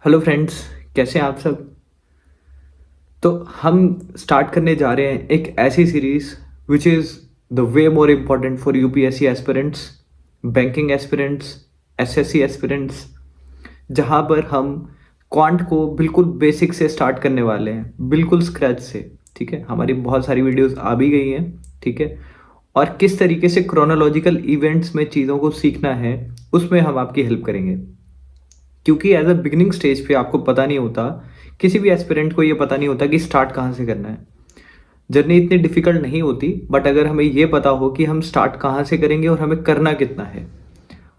Hello friends, कैसे हैं आप सब। तो हम स्टार्ट करने जा रहे हैं एक ऐसी series which is the way more important for UPSC aspirants, banking aspirants, SSC aspirants, जहां पर हम क्वांट को बिल्कुल बेसिक से स्टार्ट करने वाले हैं, बिल्कुल स्क्रैच से। ठीक है, हमारी बहुत सारी वीडियोस आ भी गई हैं। ठीक है, और किस तरीके से क्रोनोलॉजिकल इवेंट्स में चीज़ों को सीखना है उसमें हम आपकी हेल्प करेंगे। क्योंकि एज अ बिगिनिंग स्टेज पे आपको पता नहीं होता, किसी भी एस्पिरेंट को ये पता नहीं होता कि स्टार्ट कहाँ से करना है। जर्नी इतनी डिफिकल्ट नहीं होती, बट अगर हमें ये पता हो कि हम स्टार्ट कहाँ से करेंगे और हमें करना कितना है,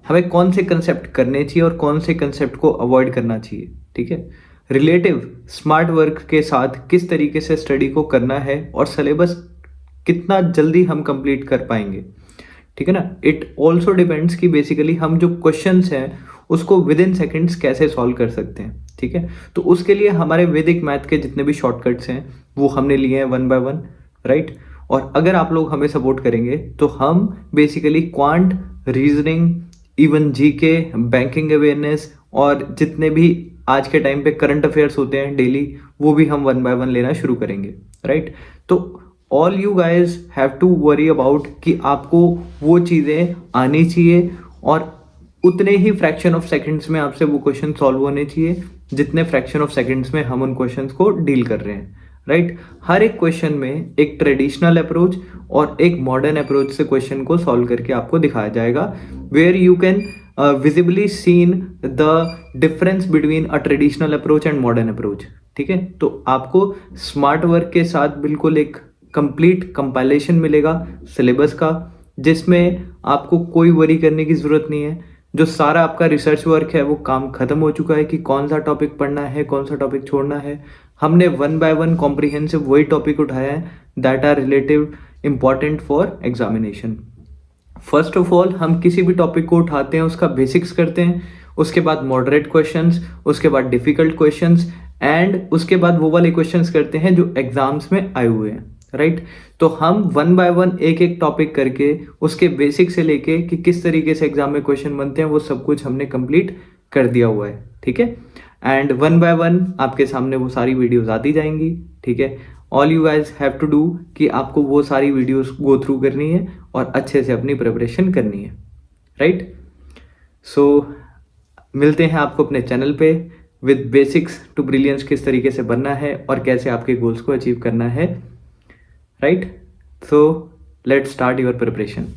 हमें कौन से कंसेप्ट करने चाहिए और कौन से कंसेप्ट को अवॉइड करना चाहिए। ठीक है, रिलेटिव स्मार्ट वर्क के साथ किस तरीके से स्टडी को करना है और सिलेबस कितना जल्दी हम कंप्लीट कर पाएंगे। ठीक है ना, इट ऑल्सो डिपेंड्स कि बेसिकली हम जो क्वेश्चंस हैं उसको विद इन सेकेंड्स कैसे सॉल्व कर सकते हैं। ठीक है, तो उसके लिए हमारे वैदिक मैथ के जितने भी शॉर्टकट्स हैं वो हमने लिए हैं वन बाय वन, राइट। और अगर आप लोग हमें सपोर्ट करेंगे तो हम basically quant, reasoning, even GK, banking awareness और जितने भी आज के टाइम पे करंट अफेयर्स होते हैं डेली, वो भी हम वन बाय वन लेना शुरू करेंगे, राइट। तो all you guys have to worry about कि आपको वो चीज़ें आनी चाहिए और उतने ही फ्रैक्शन ऑफ सेकंड्स में आपसे वो क्वेश्चन सॉल्व होने चाहिए जितने फ्रैक्शन ऑफ सेकंड्स में हम उन क्वेश्चंस को डील कर रहे हैं, राइट। हर एक क्वेश्चन में एक ट्रेडिशनल अप्रोच और एक मॉडर्न अप्रोच से क्वेश्चन को सॉल्व करके आपको दिखाया जाएगा, where you can visibly seen the difference between a traditional approach and modern approach. ठीक है, तो आपको स्मार्ट वर्क के साथ बिल्कुल एक कंप्लीट कंपाइलेशन मिलेगा सिलेबस का, जिसमें आपको कोई वरी करने की ज़रूरत नहीं है। जो सारा आपका रिसर्च वर्क है वो काम खत्म हो चुका है कि कौन सा टॉपिक पढ़ना है, कौन सा टॉपिक छोड़ना है। हमने वन बाय वन कॉम्प्रिहेंसिव वही टॉपिक उठाया है that are relative important for examination. First of all हम किसी भी टॉपिक को उठाते हैं, उसका बेसिक्स करते हैं, उसके बाद मॉडरेट क्वेश्चंस, उसके बाद डिफिकल्ट क्वेश्चंस एंड उसके बाद वो वाले क्वेश्चंस करते हैं जो एग्जाम्स में आए हुए हैं, राइट। तो हम वन बाय वन एक एक टॉपिक करके उसके बेसिक से लेके कि किस तरीके से एग्जाम में क्वेश्चन बनते हैं वो सब कुछ हमने कंप्लीट कर दिया हुआ है। ठीक है, एंड वन बाय वन आपके सामने वो सारी वीडियोस आती जाएंगी। ठीक है, all you guys have to do कि आपको वो सारी वीडियोस गो थ्रू करनी है और अच्छे से अपनी प्रिपरेशन करनी है, राइट। सो मिलते हैं आपको अपने चैनल पे विद बेसिक्स टू ब्रिलियंस, किस तरीके से बनना है और कैसे आपके गोल्स को अचीव करना है, right? So let's start your preparation.